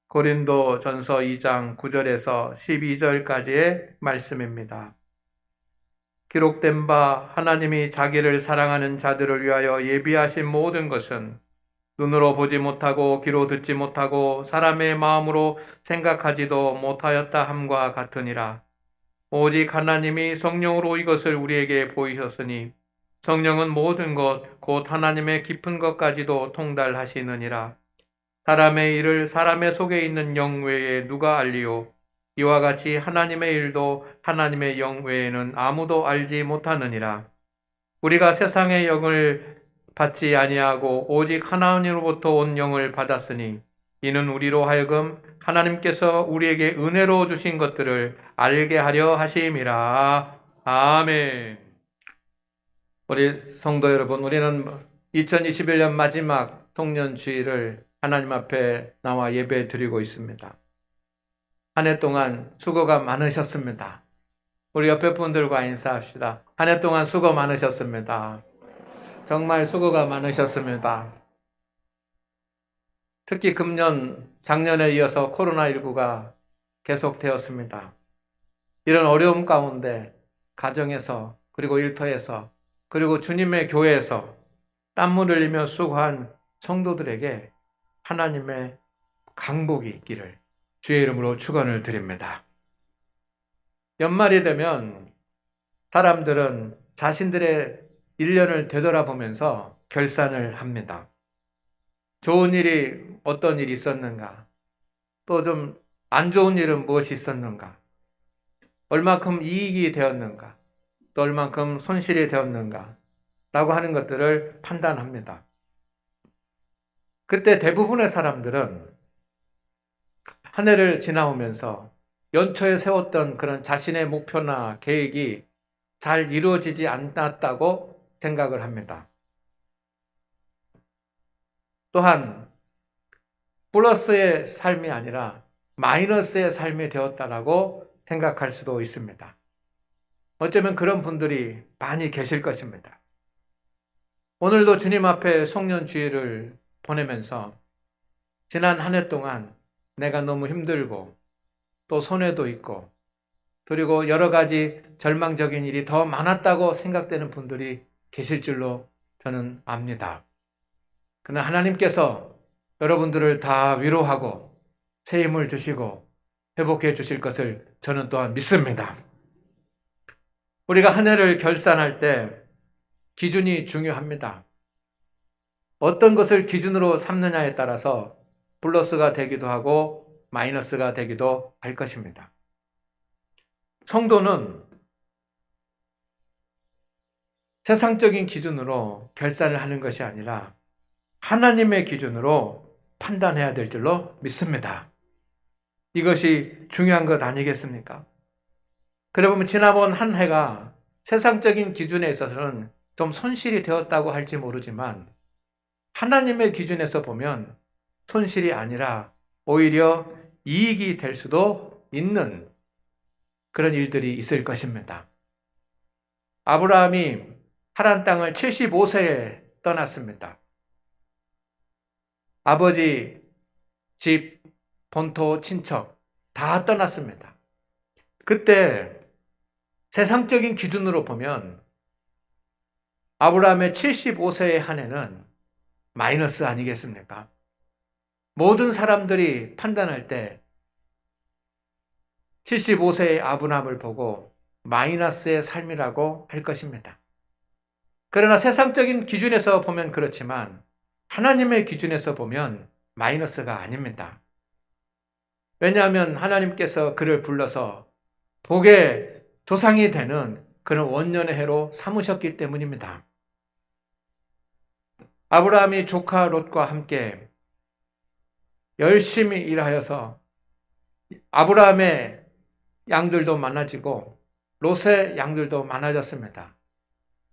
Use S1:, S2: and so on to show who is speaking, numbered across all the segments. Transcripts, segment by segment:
S1: 고린도전서 2장 9절에서 12절까지의 말씀입니다. 기록된 바 하나님이 자기를 사랑하는 자들을 위하여 예비하신 모든 것은 눈으로 보지 못하고 귀로 듣지 못하고 사람의 마음으로 생각하지도 못하였다 함과 같으니라. 오직 하나님이 성령으로 이것을 우리에게 보이셨으니 성령은 모든 것 곧 하나님의 깊은 것까지도 통달하시느니라. 사람의 일을 사람의 속에 있는 영 외에 누가 알리요? 이와 같이 하나님의 일도 하나님의 영 외에는 아무도 알지 못하느니라. 우리가 세상의 영을 받지 아니하고 오직 하나님으로부터 온 영을 받았으니 이는 우리로 하여금 하나님께서 우리에게 은혜로 주신 것들을 알게 하려 하심이라. 아멘. 우리 성도 여러분, 우리는 2021년 마지막 송년주일을 하나님 앞에 나와 예배 드리고 있습니다. 한 해 동안 수고가 많으셨습니다. 우리 옆에 분들과 인사합시다. 한 해 동안 수고 많으셨습니다. 정말 수고가 많으셨습니다. 특히 금년, 작년에 이어서 코로나19가 계속되었습니다. 이런 어려움 가운데 가정에서 그리고 일터에서 그리고 주님의 교회에서 땀을 흘리며 수고한 성도들에게 하나님의 강복이 있기를 주의 이름으로 축원을 드립니다. 연말이 되면 사람들은 자신들의 1년을 되돌아보면서 결산을 합니다. 좋은 일이 어떤 일이 있었는가? 또 좀 안 좋은 일은 무엇이 있었는가? 얼마큼 이익이 되었는가? 또 얼마큼 손실이 되었는가? 라고 하는 것들을 판단합니다. 그때 대부분의 사람들은 한 해를 지나오면서 연초에 세웠던 그런 자신의 목표나 계획이 잘 이루어지지 않았다고 생각을 합니다. 또한 플러스의 삶이 아니라 마이너스의 삶이 되었다라고 생각할 수도 있습니다. 어쩌면 그런 분들이 많이 계실 것입니다. 오늘도 주님 앞에 송년주일을 보내면서 지난 한 해 동안 내가 너무 힘들고 또 손해도 있고 그리고 여러 가지 절망적인 일이 더 많았다고 생각되는 분들이 계실 줄로 저는 압니다. 그러나 하나님께서 여러분들을 다 위로하고 새 힘을 주시고 회복해 주실 것을 저는 또한 믿습니다. 우리가 한 해를 결산할 때 기준이 중요합니다. 어떤 것을 기준으로 삼느냐에 따라서 플러스가 되기도 하고 마이너스가 되기도 할 것입니다. 성도는 세상적인 기준으로 결산을 하는 것이 아니라 하나님의 기준으로 판단해야 될 줄로 믿습니다. 이것이 중요한 것 아니겠습니까? 그래 보면 지나본 한 해가 세상적인 기준에 있어서는 좀 손실이 되었다고 할지 모르지만 하나님의 기준에서 보면 손실이 아니라 오히려 이익이 될 수도 있는 그런 일들이 있을 것입니다. 아브라함이 하란 땅을 75세에 떠났습니다. 아버지 집, 본토, 친척 다 떠났습니다. 그때 세상적인 기준으로 보면 아브라함의 75세의 한 해는 마이너스 아니겠습니까? 모든 사람들이 판단할 때 75세의 아브라함을 보고 마이너스의 삶이라고 할 것입니다. 그러나 세상적인 기준에서 보면 그렇지만 하나님의 기준에서 보면 마이너스가 아닙니다. 왜냐하면 하나님께서 그를 불러서 복의 조상이 되는 그런 원년의 해로 삼으셨기 때문입니다. 아브라함이 조카 롯과 함께 열심히 일하여서 아브라함의 양들도 많아지고 롯의 양들도 많아졌습니다.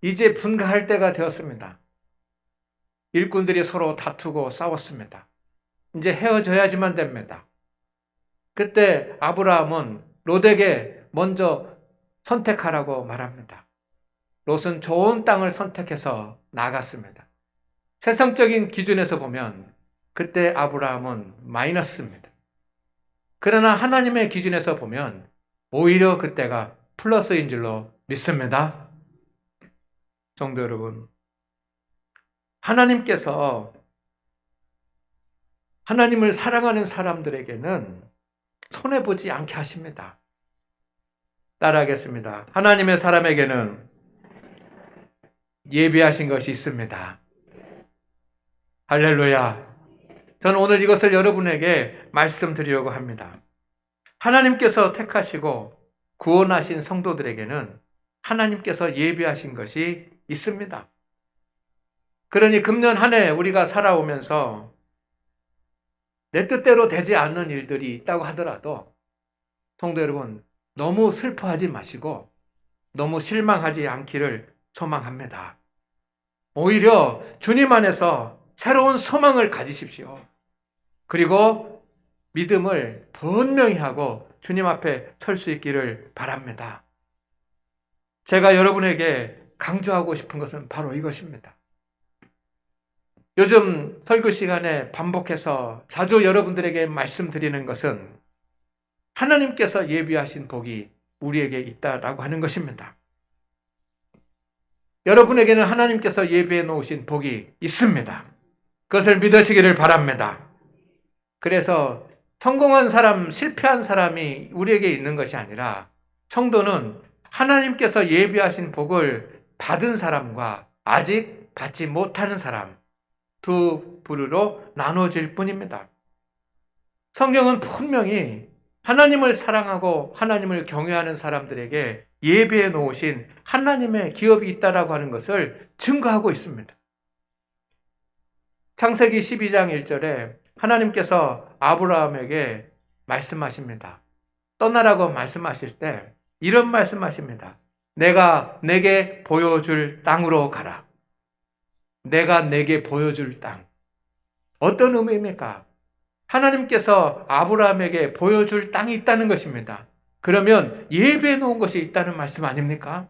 S1: 이제 분가할 때가 되었습니다. 일꾼들이 서로 다투고 싸웠습니다. 이제 헤어져야지만 됩니다. 그때 아브라함은 롯에게 먼저 선택하라고 말합니다. 롯은 좋은 땅을 선택해서 나갔습니다. 세상적인 기준에서 보면 그때 아브라함은 마이너스입니다. 그러나 하나님의 기준에서 보면 오히려 그때가 플러스인 줄로 믿습니다. 성도 여러분, 하나님께서 하나님을 사랑하는 사람들에게는 손해보지 않게 하십니다. 따라하겠습니다. 하나님의 사람에게는 예비하신 것이 있습니다. 할렐루야. 저는 오늘 이것을 여러분에게 말씀드리려고 합니다. 하나님께서 택하시고 구원하신 성도들에게는 하나님께서 예비하신 것이 있습니다. 그러니 금년 한 해 우리가 살아오면서 내 뜻대로 되지 않는 일들이 있다고 하더라도 성도 여러분, 너무 슬퍼하지 마시고 너무 실망하지 않기를 소망합니다. 오히려 주님 안에서 새로운 소망을 가지십시오. 그리고 믿음을 분명히 하고 주님 앞에 설 수 있기를 바랍니다. 제가 여러분에게 강조하고 싶은 것은 바로 이것입니다. 요즘 설교 시간에 반복해서 자주 여러분들에게 말씀드리는 것은 하나님께서 예비하신 복이 우리에게 있다라고 하는 것입니다. 여러분에게는 하나님께서 예비해 놓으신 복이 있습니다. 그것을 믿으시기를 바랍니다. 그래서 성공한 사람, 실패한 사람이 우리에게 있는 것이 아니라 성도는 하나님께서 예비하신 복을 받은 사람과 아직 받지 못하는 사람 두 부류로 나눠질 뿐입니다. 성경은 분명히 하나님을 사랑하고 하나님을 경외하는 사람들에게 예비해 놓으신 하나님의 기업이 있다라고 하는 것을 증거하고 있습니다. 창세기 12장 1절에 하나님께서 아브라함에게 말씀하십니다. 떠나라고 말씀하실 때 이런 말씀하십니다. 내가 내게 보여줄 땅으로 가라. 내가 내게 보여줄 땅. 어떤 의미입니까? 하나님께서 아브라함에게 보여줄 땅이 있다는 것입니다. 그러면 예배해 놓은 것이 있다는 말씀 아닙니까?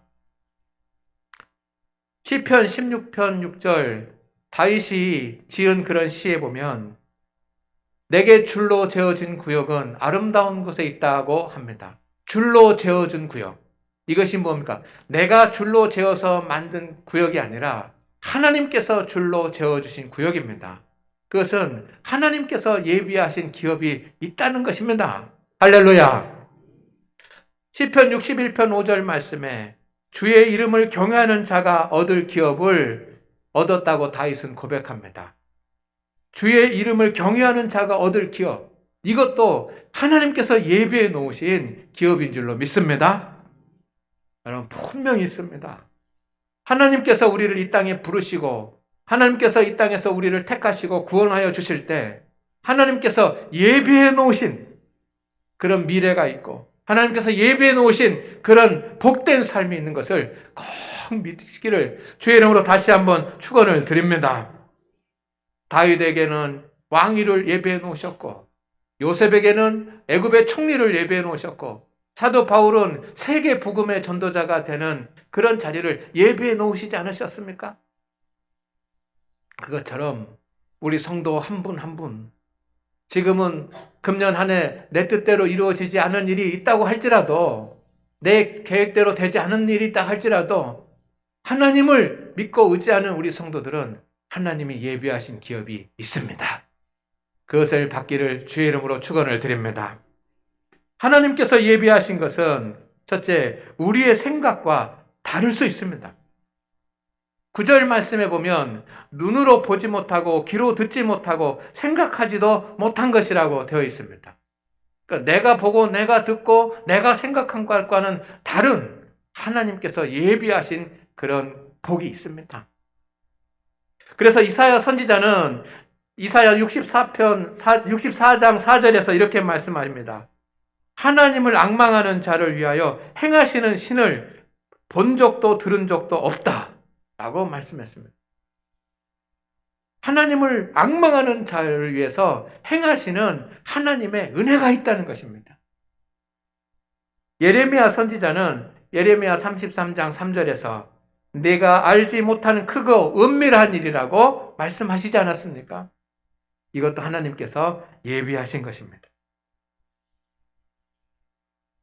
S1: 시편 16편 6절 다윗이 지은 그런 시에 보면 내게 줄로 재어진 구역은 아름다운 곳에 있다고 합니다. 줄로 재어준 구역. 이것이 뭡니까? 내가 줄로 재어서 만든 구역이 아니라 하나님께서 줄로 재어주신 구역입니다. 그것은 하나님께서 예비하신 기업이 있다는 것입니다. 할렐루야. 시편 61편 5절 말씀에 주의 이름을 경외하는 자가 얻을 기업을 얻었다고 다윗은 고백합니다. 주의 이름을 경외하는 자가 얻을 기업, 이것도 하나님께서 예비해 놓으신 기업인 줄로 믿습니다. 여러분, 분명히 있습니다. 하나님께서 우리를 이 땅에 부르시고 하나님께서 이 땅에서 우리를 택하시고 구원하여 주실 때 하나님께서 예비해 놓으신 그런 미래가 있고 하나님께서 예비해 놓으신 그런 복된 삶이 있는 것을 꼭 믿으시기를 주의 이름으로 다시 한번 축원을 드립니다. 다윗에게는 왕위를 예비해 놓으셨고 요셉에게는 애굽의 총리를 예비해 놓으셨고 사도 바울은 세계 복음의 전도자가 되는 그런 자리를 예비해 놓으시지 않으셨습니까? 그것처럼 우리 성도 한 분 한 분 지금은 금년 한 해 내 뜻대로 이루어지지 않은 일이 있다고 할지라도 내 계획대로 되지 않은 일이 있다 할지라도 하나님을 믿고 의지하는 우리 성도들은 하나님이 예비하신 기업이 있습니다. 그것을 받기를 주의 이름으로 축원을 드립니다. 하나님께서 예비하신 것은 첫째, 우리의 생각과 다를 수 있습니다. 9절 말씀에 보면 눈으로 보지 못하고 귀로 듣지 못하고 생각하지도 못한 것이라고 되어 있습니다. 그러니까 내가 보고 내가 듣고 내가 생각한 것과는 다른 하나님께서 예비하신 그런 복이 있습니다. 그래서 이사야 선지자는 이사야 64장 4절에서 이렇게 말씀합니다. 하나님을 앙망하는 자를 위하여 행하시는 신을 본 적도 들은 적도 없다 라고 말씀했습니다. 하나님을 앙망하는 자를 위해서 행하시는 하나님의 은혜가 있다는 것입니다. 예레미야 선지자는 예레미야 33장 3절에서 내가 알지 못하는 크고 은밀한 일이라고 말씀하시지 않았습니까? 이것도 하나님께서 예비하신 것입니다.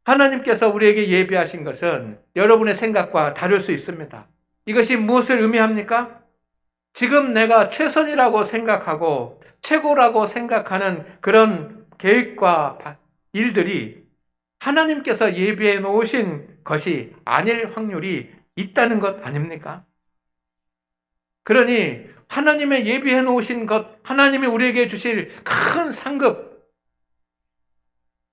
S1: 하나님께서 우리에게 예비하신 것은 여러분의 생각과 다를 수 있습니다. 이것이 무엇을 의미합니까? 지금 내가 최선이라고 생각하고 최고라고 생각하는 그런 계획과 일들이 하나님께서 예비해 놓으신 것이 아닐 확률이 있다는 것 아닙니까? 그러니 하나님의 예비해 놓으신 것, 하나님이 우리에게 주실 큰 상급,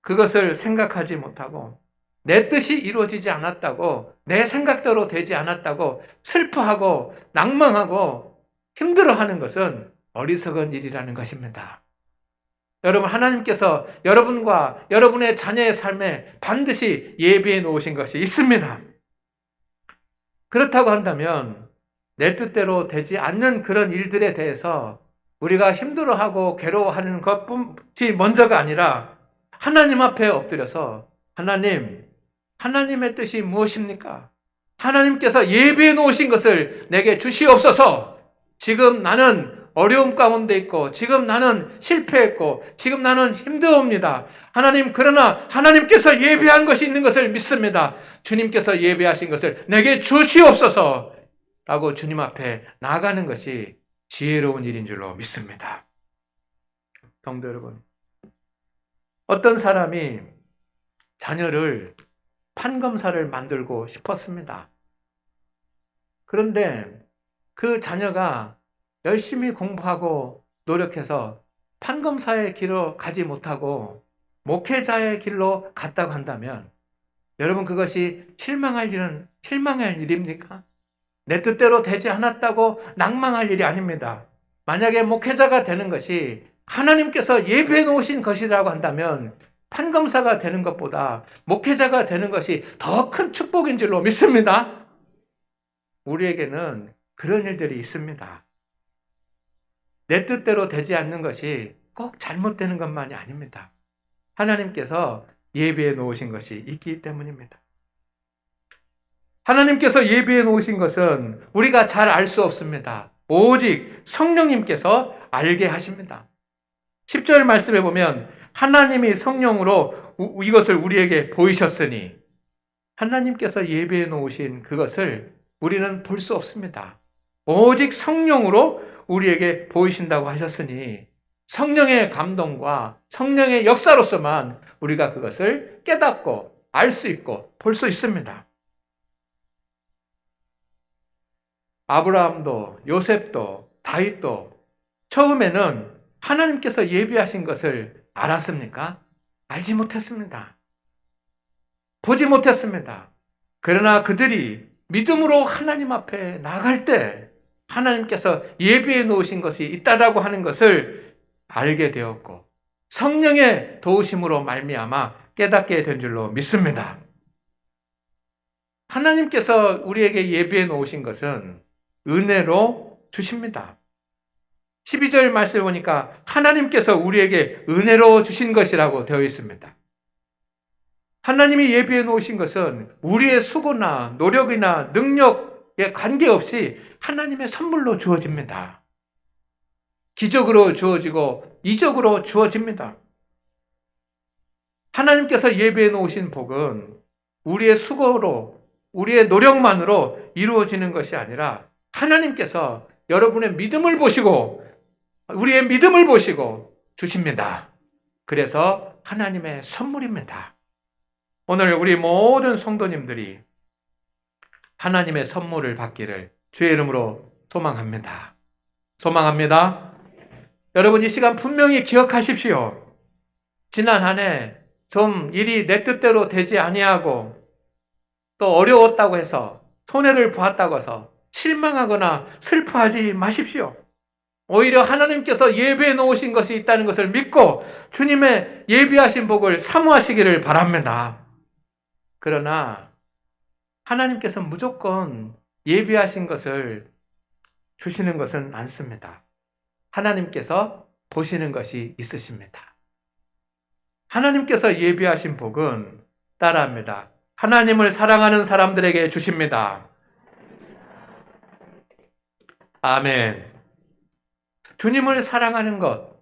S1: 그것을 생각하지 못하고 내 뜻이 이루어지지 않았다고, 내 생각대로 되지 않았다고 슬퍼하고 낭망하고 힘들어하는 것은 어리석은 일이라는 것입니다. 여러분, 하나님께서 여러분과 여러분의 자녀의 삶에 반드시 예비해 놓으신 것이 있습니다. 그렇다고 한다면 내 뜻대로 되지 않는 그런 일들에 대해서 우리가 힘들어하고 괴로워하는 것뿐이 먼저가 아니라 하나님 앞에 엎드려서 하나님의 뜻이 무엇입니까? 하나님께서 예비해 놓으신 것을 내게 주시옵소서. 지금 나는 어려움 가운데 있고, 지금 나는 실패했고, 지금 나는 힘들옵니다. 하나님, 그러나 하나님께서 예비한 것이 있는 것을 믿습니다. 주님께서 예비하신 것을 내게 주시옵소서 라고 주님 앞에 나아가는 것이 지혜로운 일인 줄로 믿습니다. 성도 여러분, 어떤 사람이 자녀를 판검사를 만들고 싶었습니다. 그런데 그 자녀가 열심히 공부하고 노력해서 판검사의 길로 가지 못하고 목회자의 길로 갔다고 한다면 여러분, 그것이 실망할 일입니까? 내 뜻대로 되지 않았다고 낭망할 일이 아닙니다. 만약에 목회자가 되는 것이 하나님께서 예비해 놓으신 것이라고 한다면 판검사가 되는 것보다 목회자가 되는 것이 더 큰 축복인 줄로 믿습니다. 우리에게는 그런 일들이 있습니다. 내 뜻대로 되지 않는 것이 꼭 잘못되는 것만이 아닙니다. 하나님께서 예비해 놓으신 것이 있기 때문입니다. 하나님께서 예비해 놓으신 것은 우리가 잘 알 수 없습니다. 오직 성령님께서 알게 하십니다. 10절 말씀에 보면 하나님이 성령으로 이것을 우리에게 보이셨으니, 하나님께서 예비해 놓으신 그것을 우리는 볼 수 없습니다. 오직 성령으로 우리에게 보이신다고 하셨으니 성령의 감동과 성령의 역사로서만 우리가 그것을 깨닫고 알 수 있고 볼 수 있습니다. 아브라함도 요셉도 다윗도 처음에는 하나님께서 예비하신 것을 알았습니까? 알지 못했습니다. 보지 못했습니다. 그러나 그들이 믿음으로 하나님 앞에 나갈 때 하나님께서 예비해 놓으신 것이 있다라고 하는 것을 알게 되었고 성령의 도우심으로 말미암아 깨닫게 된 줄로 믿습니다. 하나님께서 우리에게 예비해 놓으신 것은 은혜로 주십니다. 12절 말씀을 보니까 하나님께서 우리에게 은혜로 주신 것이라고 되어 있습니다. 하나님이 예비해 놓으신 것은 우리의 수고나 노력이나 능력에 관계없이 하나님의 선물로 주어집니다. 기적으로 주어지고 이적으로 주어집니다. 하나님께서 예비해 놓으신 복은 우리의 수고로, 우리의 노력만으로 이루어지는 것이 아니라 하나님께서 여러분의 믿음을 보시고 우리의 믿음을 보시고 주십니다. 그래서 하나님의 선물입니다. 오늘 우리 모든 성도님들이 하나님의 선물을 받기를 주의 이름으로 소망합니다. 소망합니다. 여러분, 이 시간 분명히 기억하십시오. 지난 한 해 좀 일이 내 뜻대로 되지 아니하고 또 어려웠다고 해서 손해를 보았다고 해서 실망하거나 슬퍼하지 마십시오. 오히려 하나님께서 예비해 놓으신 것이 있다는 것을 믿고 주님의 예비하신 복을 사모하시기를 바랍니다. 그러나 하나님께서 무조건 예비하신 것을 주시는 것은 않습니다. 하나님께서 보시는 것이 있으십니다. 하나님께서 예비하신 복은 따라합니다. 하나님을 사랑하는 사람들에게 주십니다. 아멘. 주님을 사랑하는 것,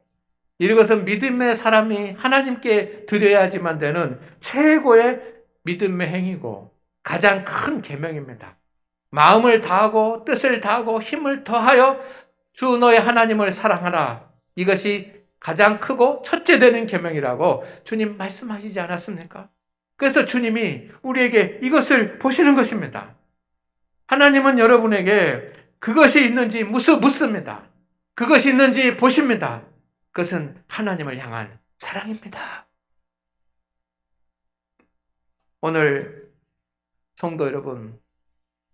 S1: 이것은 믿음의 사람이 하나님께 드려야지만 되는 최고의 믿음의 행위고 가장 큰 계명입니다. 마음을 다하고 뜻을 다하고 힘을 더하여 주 너의 하나님을 사랑하라. 이것이 가장 크고 첫째 되는 계명이라고 주님 말씀하시지 않았습니까? 그래서 주님이 우리에게 이것을 보시는 것입니다. 하나님은 여러분에게 그것이 있는지 묻습니다. 그것이 있는지 보십니다. 그것은 하나님을 향한 사랑입니다. 오늘 성도 여러분,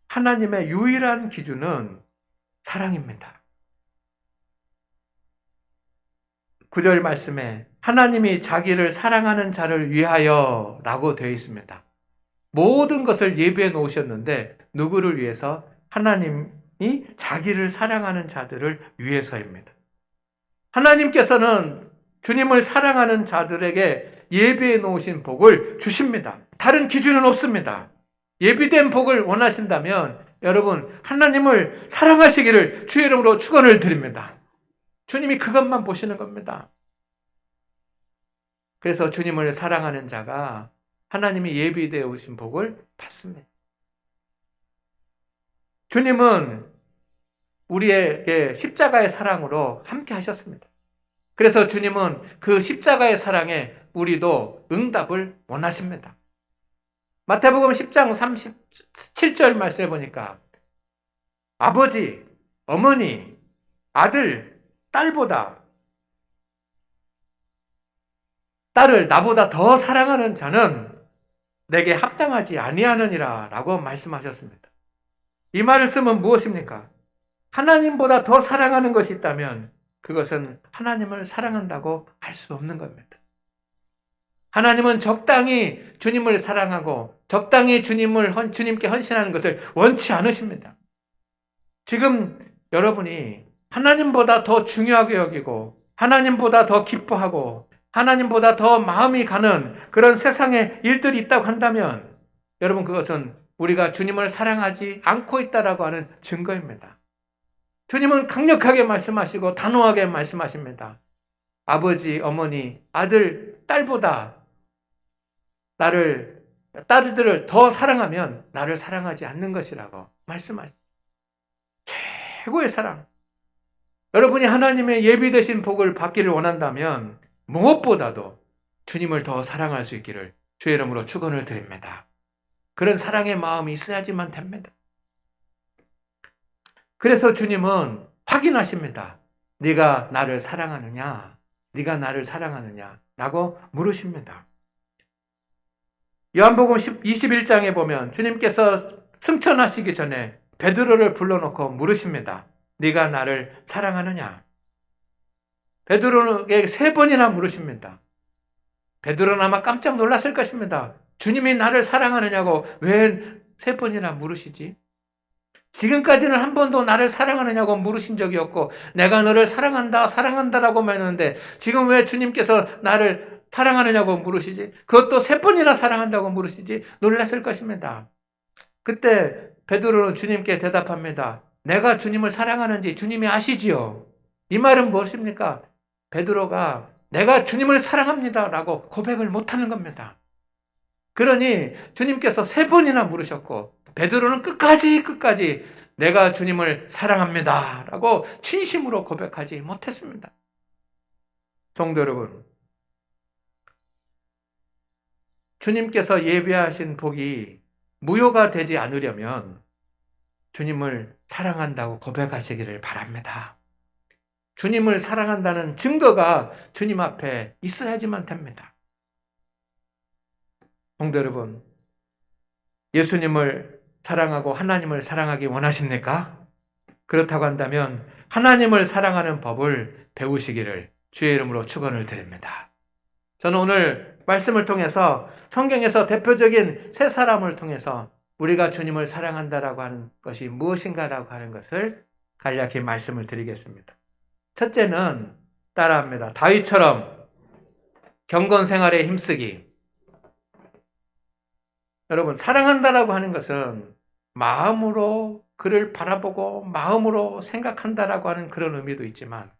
S1: 하나님의 유일한 기준은 사랑입니다. 9절 말씀에 하나님이 자기를 사랑하는 자를 위하여 라고 되어 있습니다. 모든 것을 예비해 놓으셨는데 누구를 위해서? 하나님이 자기를 사랑하는 자들을 위해서입니다. 하나님께서는 주님을 사랑하는 자들에게 예비해 놓으신 복을 주십니다. 다른 기준은 없습니다. 예비된 복을 원하신다면 여러분 하나님을 사랑하시기를 주의 이름으로 축원을 드립니다. 주님이 그것만 보시는 겁니다. 그래서 주님을 사랑하는 자가 하나님이 예비되어 오신 복을 받습니다. 주님은 우리에게 십자가의 사랑으로 함께 하셨습니다. 그래서 주님은 그 십자가의 사랑에 우리도 응답을 원하십니다. 마태복음 10장 37절 말씀해 보니까 아버지, 어머니, 아들, 딸보다 딸을 나보다 더 사랑하는 자는 내게 합당하지 아니하느니라 라고 말씀하셨습니다. 이 말씀은 무엇입니까? 하나님보다 더 사랑하는 것이 있다면 그것은 하나님을 사랑한다고 할 수 없는 겁니다. 하나님은 적당히 주님을 사랑하고 적당히 주님께 헌신하는 것을 원치 않으십니다. 지금 여러분이 하나님보다 더 중요하게 여기고 하나님보다 더 기뻐하고 하나님보다 더 마음이 가는 그런 세상에 일들이 있다고 한다면 여러분 그것은 우리가 주님을 사랑하지 않고 있다라고 하는 증거입니다. 주님은 강력하게 말씀하시고 단호하게 말씀하십니다. 아버지, 어머니, 아들, 딸보다 딸들을 더 사랑하면 나를 사랑하지 않는 것이라고 말씀하십니다. 최고의 사랑. 여러분이 하나님의 예비되신 복을 받기를 원한다면 무엇보다도 주님을 더 사랑할 수 있기를 주의 이름으로 축원을 드립니다. 그런 사랑의 마음이 있어야지만 됩니다. 그래서 주님은 확인하십니다. 네가 나를 사랑하느냐? 네가 나를 사랑하느냐? 라고 물으십니다. 요한복음 21장에 보면 주님께서 승천하시기 전에 베드로를 불러놓고 물으십니다. 네가 나를 사랑하느냐? 베드로에게 3번이나 물으십니다. 베드로는 아마 깜짝 놀랐을 것입니다. 주님이 나를 사랑하느냐고 왜 3번이나 물으시지? 지금까지는 한 번도 나를 사랑하느냐고 물으신 적이 없고 내가 너를 사랑한다라고 했는데 지금 왜 주님께서 나를 사랑하느냐고 물으시지? 그것도 3번이나 사랑한다고 물으시지? 놀랐을 것입니다. 그때 베드로는 주님께 대답합니다. 내가 주님을 사랑하는지 주님이 아시지요? 이 말은 무엇입니까? 베드로가 내가 주님을 사랑합니다라고 고백을 못하는 겁니다. 그러니 주님께서 3번이나 물으셨고 베드로는 끝까지 내가 주님을 사랑합니다라고 진심으로 고백하지 못했습니다. 성도 여러분, 주님께서 예비하신 복이 무효가 되지 않으려면 주님을 사랑한다고 고백하시기를 바랍니다. 주님을 사랑한다는 증거가 주님 앞에 있어야지만 됩니다. 성도 여러분, 예수님을 사랑하고 하나님을 사랑하기 원하십니까? 그렇다고 한다면 하나님을 사랑하는 법을 배우시기를 주의 이름으로 축원을 드립니다. 저는 오늘 말씀을 통해서 성경에서 대표적인 3사람을 통해서 우리가 주님을 사랑한다라고 하는 것이 무엇인가라고 하는 것을 간략히 말씀을 드리겠습니다. 첫째는 따라합니다. 다윗처럼 경건 생활에 힘쓰기. 여러분, 사랑한다라고 하는 것은 마음으로 그를 바라보고 마음으로 생각한다라고 하는 그런 의미도 있지만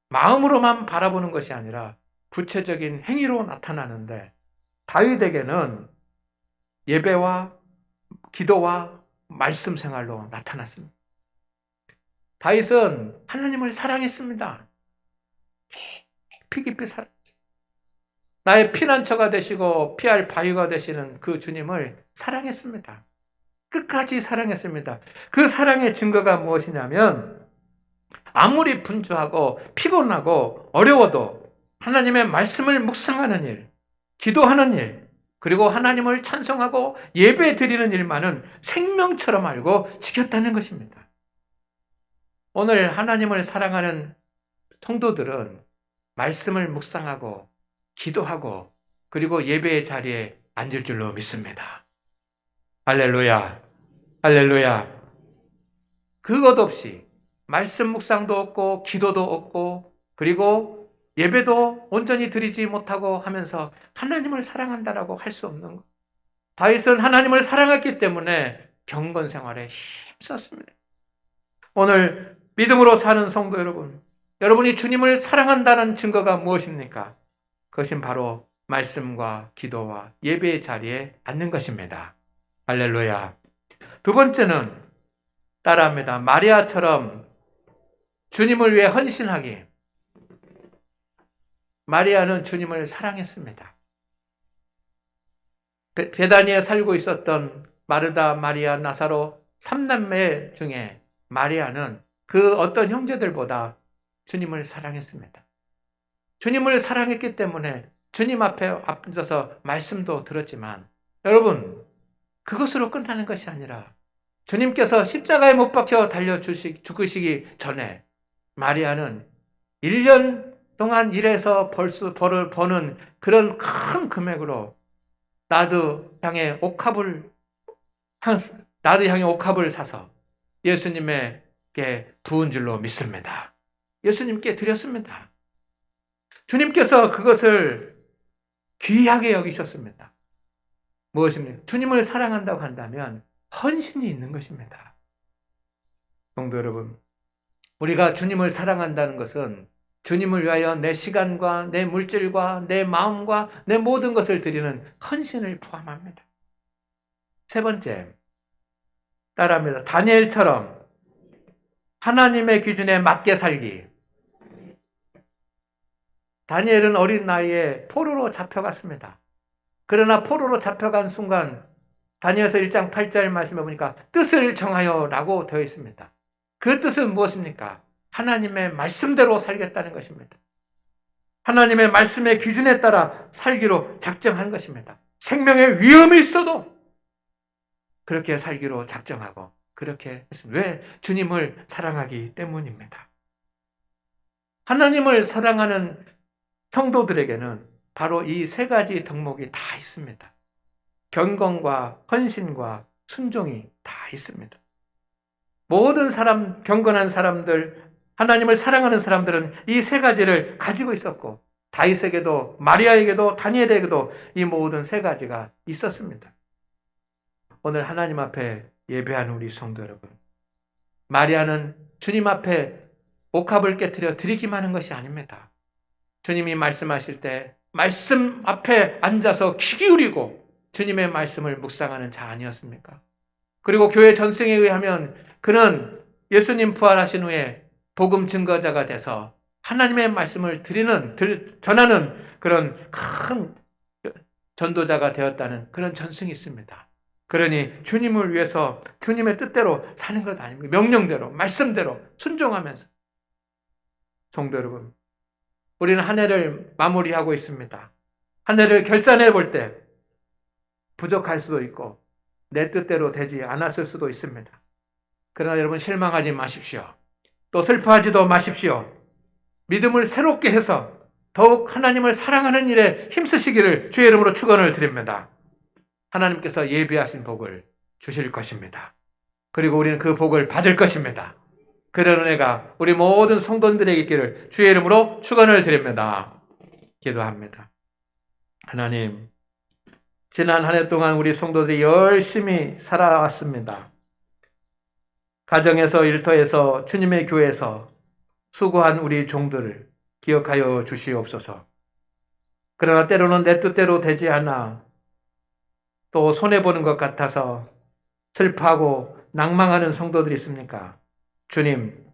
S1: 마음으로만 바라보는 것이 아니라 구체적인 행위로 나타나는데 다윗에게는 예배와 기도와 말씀 생활로 나타났습니다. 다윗은 하나님을 사랑했습니다. 깊이 사랑했습니다. 나의 피난처가 되시고 피할 바위가 되시는 그 주님을 사랑했습니다. 끝까지 사랑했습니다. 그 사랑의 증거가 무엇이냐면 아무리 분주하고 피곤하고 어려워도 하나님의 말씀을 묵상하는 일, 기도하는 일, 그리고 하나님을 찬송하고 예배 드리는 일만은 생명처럼 알고 지켰다는 것입니다. 오늘 하나님을 사랑하는 성도들은 말씀을 묵상하고 기도하고 그리고 예배의 자리에 앉을 줄로 믿습니다. 할렐루야, 할렐루야. 그것 없이 말씀 묵상도 없고 기도도 없고 그리고 예배도 온전히 드리지 못하고 하면서 하나님을 사랑한다라고 할 수 없는 것. 다윗은 하나님을 사랑했기 때문에 경건 생활에 힘썼습니다. 오늘 믿음으로 사는 성도 여러분, 여러분이 주님을 사랑한다는 증거가 무엇입니까? 그것은 바로 말씀과 기도와 예배의 자리에 앉는 것입니다. 할렐루야. 두 번째는 따라합니다. 마리아처럼 주님을 위해 헌신하기. 마리아는 주님을 사랑했습니다. 베다니에 살고 있었던 마르다, 마리아, 나사로 3남매 중에 마리아는 그 어떤 형제들보다 주님을 사랑했습니다. 주님을 사랑했기 때문에 주님 앞에 앉아서 말씀도 들었지만 여러분, 그것으로 끝나는 것이 아니라 주님께서 십자가에 못 박혀 달려 죽으시기 전에 마리아는 1년 동안 일해서 벌을 버는 그런 큰 금액으로 나도 향해 옥합을 사서 예수님에게 부은 줄로 믿습니다. 예수님께 드렸습니다. 주님께서 그것을 귀하게 여기셨습니다. 무엇입니까? 주님을 사랑한다고 한다면 헌신이 있는 것입니다. 성도 여러분, 우리가 주님을 사랑한다는 것은 주님을 위하여 내 시간과 내 물질과 내 마음과 내 모든 것을 드리는 헌신을 포함합니다. 세 번째, 따라합니다. 다니엘처럼 하나님의 기준에 맞게 살기. 다니엘은 어린 나이에 포로로 잡혀갔습니다. 그러나 포로로 잡혀간 순간 다니엘서 1장 8절 말씀해 보니까 뜻을 정하여 라고 되어 있습니다. 그 뜻은 무엇입니까? 하나님의 말씀대로 살겠다는 것입니다. 하나님의 말씀의 기준에 따라 살기로 작정한 것입니다. 생명의 위험이 있어도 그렇게 살기로 작정하고 그렇게 했습니다. 왜? 주님을 사랑하기 때문입니다. 하나님을 사랑하는 성도들에게는 바로 이 세 가지 덕목이 다 있습니다. 경건과 헌신과 순종이 다 있습니다. 모든 사람, 경건한 사람들, 하나님을 사랑하는 사람들은 이 세 가지를 가지고 있었고 다윗에게도 마리아에게도 다니엘에게도 이 모든 세 가지가 있었습니다. 오늘 하나님 앞에 예배하는 우리 성도 여러분, 마리아는 주님 앞에 옥합을 깨트려 드리기만 하는 것이 아닙니다. 주님이 말씀하실 때 말씀 앞에 앉아서 귀 기울이고 주님의 말씀을 묵상하는 자 아니었습니까? 그리고 교회 전승에 의하면 그는 예수님 부활하신 후에 복음 증거자가 돼서 하나님의 말씀을 전하는 그런 큰 전도자가 되었다는 그런 전승이 있습니다. 그러니 주님을 위해서 주님의 뜻대로 사는 것 아닙니까? 명령대로, 말씀대로 순종하면서. 성도 여러분, 우리는 한 해를 마무리하고 있습니다. 한 해를 결산해 볼 때 부족할 수도 있고 내 뜻대로 되지 않았을 수도 있습니다. 그러나 여러분 실망하지 마십시오. 또 슬퍼하지도 마십시오. 믿음을 새롭게 해서 더욱 하나님을 사랑하는 일에 힘쓰시기를 주의 이름으로 축원을 드립니다. 하나님께서 예비하신 복을 주실 것입니다. 그리고 우리는 그 복을 받을 것입니다. 그런 은혜가 우리 모든 성도들에게 있기를 주의 이름으로 축원을 드립니다. 기도합니다. 하나님, 지난 한 해 동안 우리 성도들이 열심히 살아왔습니다. 가정에서, 일터에서, 주님의 교회에서 수고한 우리 종들을 기억하여 주시옵소서. 그러나 때로는 내 뜻대로 되지 않아 또 손해보는 것 같아서 슬퍼하고 낭망하는 성도들이 있습니까? 주님,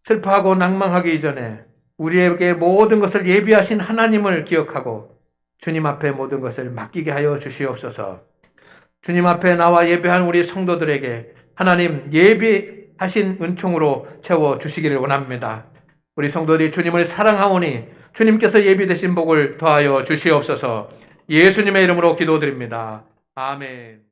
S1: 슬퍼하고 낭망하기 이전에 우리에게 모든 것을 예비하신 하나님을 기억하고 주님 앞에 모든 것을 맡기게 하여 주시옵소서. 주님 앞에 나와 예배한 우리 성도들에게 하나님 예비하신 은총으로 채워 주시기를 원합니다. 우리 성도들이 주님을 사랑하오니 주님께서 예비되신 복을 더하여 주시옵소서. 예수님의 이름으로 기도드립니다. 아멘.